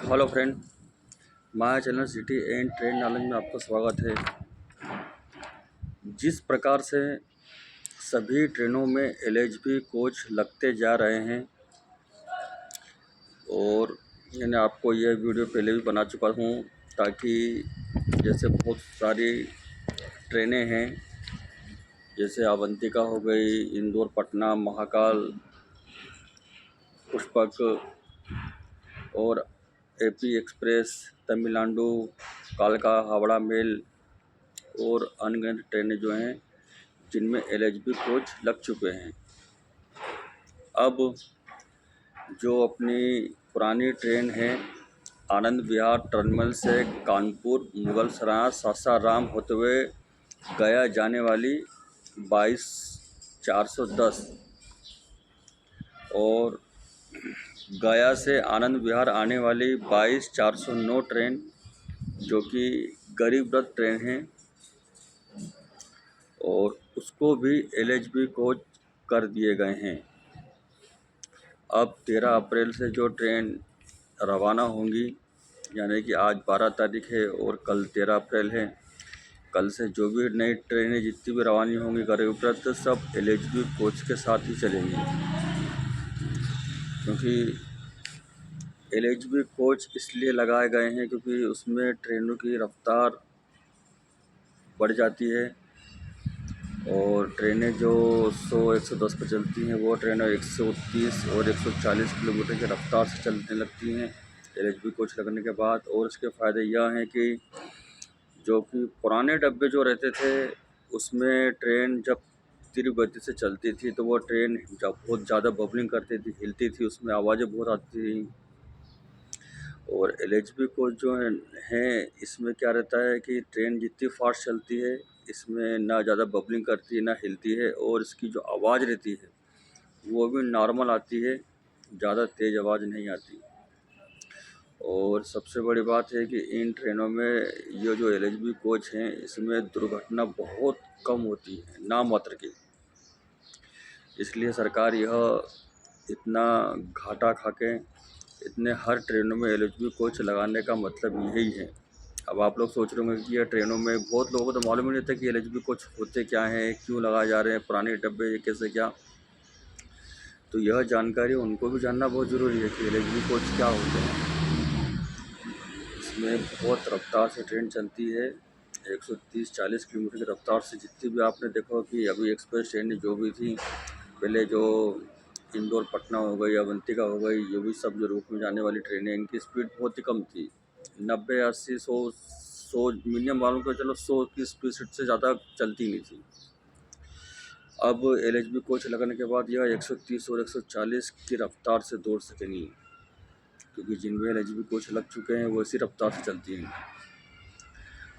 Hello friend, my channel city and train knowledge में आपका स्वागत है। जिस प्रकार से सभी ट्रेनों में एलएचबी कोच लगते जा रहे हैं और मैंने आपको यह वीडियो पहले भी बना चुका हूँ, ताकि जैसे बहुत सारी ट्रेनें हैं, जैसे अवंतिका हो गई, इंदौर पटना, महाकाल, पुष्पक और एपी एक्सप्रेस, तमिलनाडु, कालका, हावड़ा मेल और अनगिनत ट्रेनें जो हैं जिनमें एलएचबी कोच लग चुके हैं। अब जो अपनी पुरानी ट्रेन है आनंद विहार टर्मिनल से कानपुर, मुगल सराय, सासाराम होते हुए गया जाने वाली 22-410 और गया से आनंद विहार आने वाली 22-409 ट्रेन, जो कि गरीब रथ ट्रेन है, और उसको भी एलएचबी कोच कर दिए गए हैं। अब 13 अप्रैल से जो ट्रेन रवाना होंगी, यानी कि आज 12 तारीख है और कल 13 अप्रैल है, कल से जो भी नई ट्रेनें जितनी भी रवानी होंगी गरीब रथ, सब एलएचबी कोच के साथ ही चलेंगी। क्योंकि एलएचबी कोच इसलिए लगाए गए हैं क्योंकि उसमें ट्रेनों की रफ्तार बढ़ जाती है और ट्रेनें जो 100-110 पर चलती हैं वो ट्रेनें 130 और 140 किलोमीटर की रफ्तार से चलने लगती हैं एलएचबी कोच लगने के बाद। और इसके फ़ायदे यह हैं कि जो कि पुराने डब्बे जो रहते थे उसमें ट्रेन जब तीव्र गति से चलती थी तो वो ट्रेन जब बहुत ज़्यादा बबलिंग करती थी, हिलती थी, उसमें आवाज़ें बहुत आती थी। और एलएचबी कोच जो हैं इसमें क्या रहता है कि ट्रेन जितनी फास्ट चलती है इसमें ना ज़्यादा बबलिंग करती है ना हिलती है, और इसकी जो आवाज़ रहती है वो भी नॉर्मल आती है, ज़्यादा तेज़ आवाज़ नहीं आती। और सबसे बड़ी बात है कि इन ट्रेनों में ये जो एलएचबी कोच हैं इसमें दुर्घटना बहुत कम होती है, नाम मात्र की। इसलिए सरकार यह इतना घाटा खा के इतने हर ट्रेनों में एलएचबी कोच लगाने का मतलब यही है। अब आप लोग सोच रहे होंगे कि यह ट्रेनों में बहुत लोगों को तो मालूम ही नहीं था कि एलएचबी कोच होते क्या हैं, क्यों लगाए जा रहे हैं, पुराने डब्बे ये कैसे क्या। तो यह जानकारी उनको भी जानना बहुत ज़रूरी है कि एलएचबी कोच क्या होते हैं। इसमें बहुत रफ्तार से ट्रेन चलती है, 130-40 किलोमीटर की रफ्तार से। जितनी भी आपने देखा कि अभी एक्सप्रेस ट्रेनें जो भी थी पहले, जो इंदौर पटना हो गई, अवंतिका हो गई, ये भी सब जो रूट में जाने वाली ट्रेनें, इनकी स्पीड बहुत ही कम थी, 90-80-100 मिनिमम मालूम को चलो 100 की स्पीड से ज़्यादा चलती नहीं थी। अब एलएचबी कोच लगने के बाद यह 130 और 140 की रफ्तार से दौड़ सकेंगी, क्योंकि जिनमें एलएचबी कोच लग चुके हैं वो इसी रफ्तार से चलती हैं।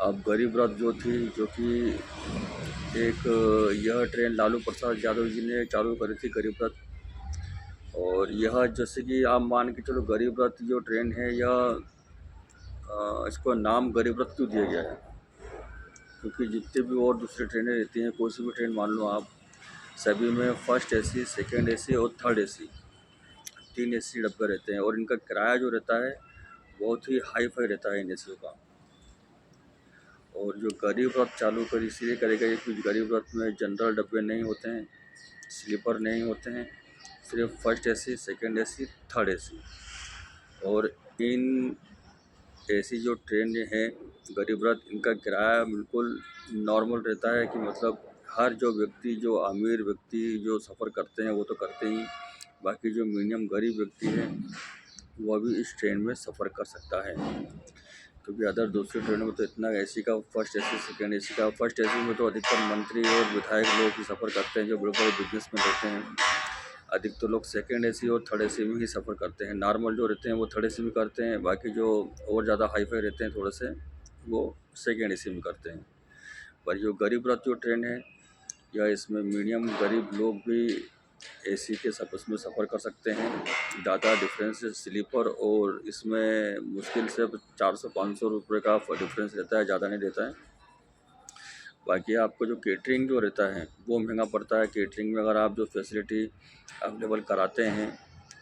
अब गरीब रथ जो थी, जो कि एक यह ट्रेन लालू प्रसाद यादव जी ने चालू करी थी, गरीब रथ। और यह जैसे कि आप मान के चलो गरीब रथ जो ट्रेन है, यह इसको नाम गरीब रथ क्यों दिया गया है, क्योंकि जितने भी और दूसरी ट्रेनें रहती हैं, कोई सी भी ट्रेन मान लो आप, सभी में फर्स्ट एसी, सेकेंड एसी और थर्ड एसी, 3 एसी डब्बे रहते हैं, और इनका किराया जो रहता है बहुत ही हाई फाई रहता है इन एसियों का। और जो गरीब रथ चालू कर इसलिए करेगा क्योंकि गरीब रथ में जनरल डब्बे नहीं होते हैं, स्लीपर नहीं होते हैं, सिर्फ first AC, second AC, third AC. और इन एसी जो ट्रेन हैं गरीब रथ, इनका किराया बिल्कुल नॉर्मल रहता है कि मतलब हर जो व्यक्ति, जो अमीर व्यक्ति जो सफ़र करते हैं वो तो करते ही, बाकी जो मीडियम गरीब व्यक्ति है वह भी इस ट्रेन में सफ़र कर सकता है। क्योंकि अदर दूसरी ट्रेनों में तो इतना एसी का, फर्स्ट एसी, सेकेंड एसी का, फर्स्ट एसी में तो अधिकतर मंत्री और विधायक लोग ही सफ़र करते हैं, जो बड़े बड़े बिजनेसमैन रहते हैं। अधिकतर लोग सेकेंड एसी और थर्ड एसी में ही सफ़र करते हैं। नॉर्मल जो रहते हैं वो थर्ड एसी में करते हैं, बाकी जो और ज़्यादा हाई फाई रहते हैं थोड़े से, वो सेकेंड एसी में करते हैं। पर जो गरीब रथ जो ट्रेन है, या इसमें मीडियम गरीब लोग भी एसी के उसमें सफ़र कर सकते हैं। ज़्यादा डिफरेंस स्लीपर और इसमें मुश्किल से 400-500 रुपये का डिफरेंस रहता है, ज़्यादा नहीं रहता है। बाकी आपको जो केटरिंग जो रहता है वो महंगा पड़ता है। केटरिंग में अगर आप जो फैसिलिटी अवेलेबल कराते हैं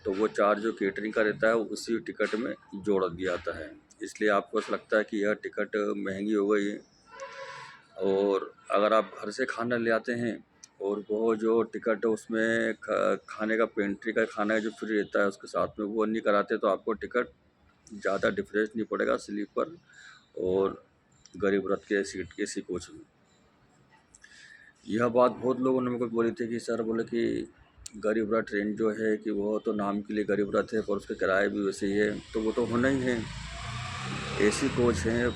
तो वो चार्ज जो केटरिंग का रहता है उसी टिकट में जोड़ दिया जाता है। इसलिए आपको ऐसा लगता है कि यह टिकट महंगी हो गई है। और अगर आप घर से खाना ले आते हैं और वो जो टिकट है उसमें खाने का पेंट्री का खाना जो फ्री रहता है उसके साथ में वो नहीं कराते, तो आपको टिकट ज़्यादा डिफरेंस नहीं पड़ेगा स्लीपर और गरीब रथ के सीट एसी कोच में। यह बात बहुत लोगों ने मेरे को बोली थी कि सर बोले कि गरीब रथ ट्रेन जो है कि वो तो नाम के लिए गरीब रथ है पर उसके किराए भी वैसे ही है, तो वो तो होना ही है। एसी कोच हैं,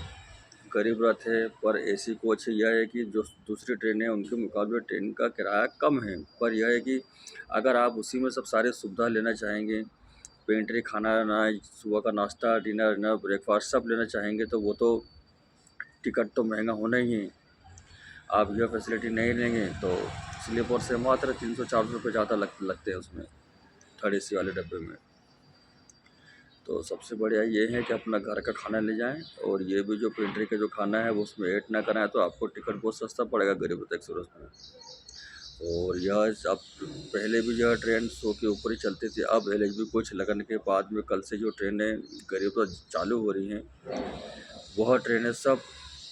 गरीब रथ है, पर एसी कोच यह है कि जो दूसरी ट्रेनें हैं उनके मुकाबले ट्रेन का किराया कम है। पर यह है कि अगर आप उसी में सब सारे सुविधा लेना चाहेंगे, पेंट्री खाना लेना, सुबह का नाश्ता, डिनर, ब्रेकफास्ट सब लेना चाहेंगे, तो वो तो टिकट तो महंगा होना ही है। आप यह फैसिलिटी नहीं लेंगे तो स्लीपर से मात्र 300-400 रुपये ज़्यादा लगते हैं उसमें, थर्ड एसी वाले डब्बे में। तो सबसे बढ़िया ये है कि अपना घर का खाना ले जाएं, और ये भी जो पेंट्री का जो खाना है वो उसमें ऐड ना कराएं, तो आपको टिकट बहुत सस्ता पड़ेगा गरीब रथ एक्सप्रेस में। और यह अब पहले भी यह ट्रेन 100 के ऊपर ही चलती थी। अब LHB कोच लगने के बाद में कल से जो ट्रेनें गरीब रथ चालू हो रही हैं वह ट्रेनें सब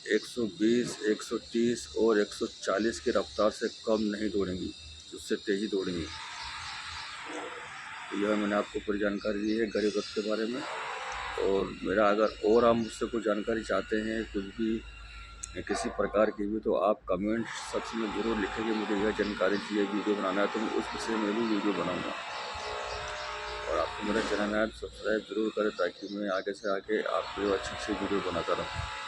120, 130 और 140 की रफ्तार से कम नहीं दौड़ेंगी, उससे तेज़ी दौड़ेंगी। तो यह मैंने आपको पूरी जानकारी दी है गरीब रथ के बारे में। और मेरा अगर और आप मुझसे कुछ जानकारी चाहते हैं, कुछ भी किसी प्रकार की भी, तो आप कमेंट सेक्शन में ज़रूर लिखेंगे मुझे यह जानकारी चाहिए, वीडियो बनाना है, तो मैं उस विषय में भी वीडियो बनाऊँगा। और आपको मेरा चैनल है सब्सक्राइब ज़रूर करें ताकि मैं आगे से आगे आपके अच्छी वीडियो बनाता रहूँ।